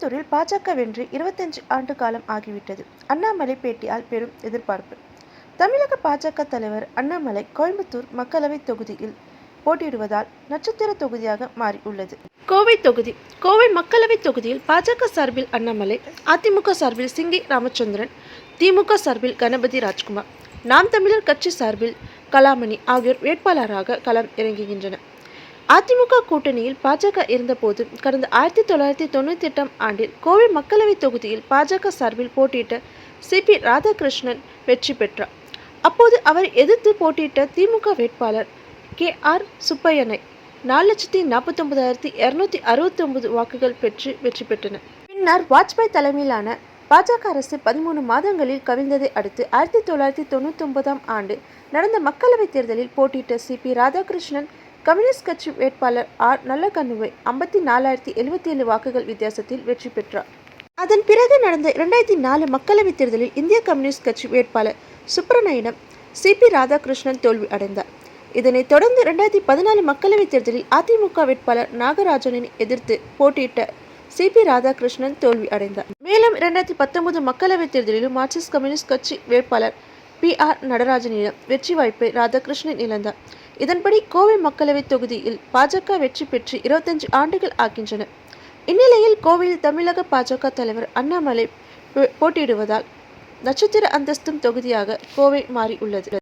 கோயம்புத்தூரில் பாஜக வென்று 25 ஆண்டு காலம் ஆகிவிட்டது. அண்ணாமலை பேட்டியால் பெரும் எதிர்பார்ப்பு. தமிழக பாஜக தலைவர் அண்ணாமலை கோயம்புத்தூர் மக்களவை தொகுதியில் போட்டியிடுவதால் நட்சத்திர தொகுதியாக மாறியுள்ளது. கோவை தொகுதி. கோவை மக்களவை தொகுதியில் பாஜக சார்பில் அண்ணாமலை, அதிமுக சார்பில் சிங்கை ராமச்சந்திரன், திமுக சார்பில் கணபதி ராஜ்குமார், நாம் தமிழர் கட்சி சார்பில் கலாமணி ஆகியோர் வேட்பாளராக களம் இறங்குகின்றனர். அதிமுக கூட்டணியில் பாஜக இருந்தபோது கடந்த 1998 ஆண்டில் கோவை மக்களவை தொகுதியில் பாஜக சார்பில் போட்டியிட்ட சி.பி. ராதாகிருஷ்ணன் வெற்றி பெற்றார். அப்போது அவரை எதிர்த்து போட்டியிட்ட திமுக வேட்பாளர் கே.ஆர். சுப்பையனை 4,49,269 வாக்குகள் பெற்று வெற்றி பெற்றனர். பின்னர் வாஜ்பாய் தலைமையிலான பாஜக அரசு 13 மாதங்களில் கவிழ்ந்ததை அடுத்து 1999 ஆண்டு நடந்த மக்களவைத் தேர்தலில் போட்டியிட்ட சி.பி. ராதாகிருஷ்ணன் கம்யூனிஸ்ட் கட்சி வேட்பாளர் ஆர். நல்லக்கண்ணுவை 54,077 வாக்குகள் வித்தியாசத்தில் வெற்றி பெற்றார். அதன் பிறகு நடந்த 2004 மக்களவைத் தேர்தலில் இந்திய கம்யூனிஸ்ட் கட்சி வேட்பாளர் சுப்பிரமணியனிடம் சி.பி. ராதாகிருஷ்ணன் தோல்வி அடைந்தார். இதனைத் தொடர்ந்து 2014 மக்களவைத் தேர்தலில் அதிமுக வேட்பாளர் நாகராஜனை எதிர்த்து போட்டியிட்ட சி.பி. ராதாகிருஷ்ணன் தோல்வி அடைந்தார். மேலும் 2019 மக்களவைத் தேர்தலிலும் மார்க்சிஸ்ட் கம்யூனிஸ்ட் கட்சி வேட்பாளர் பி.ஆர். நடராஜனிடம் வெற்றி வாய்ப்பை ராதாகிருஷ்ணன் இழந்தார். இதன்படி கோவை மக்களவைத் தொகுதியில் பாஜக வெற்றி பெற்று 25 ஆண்டுகள் ஆகின்றன. இந்நிலையில் கோவையில் தமிழக பாஜக தலைவர் அண்ணாமலை போட்டியிடுவதால் நட்சத்திர அந்தஸ்தும் தொகுதியாக கோவை மாறியுள்ளது.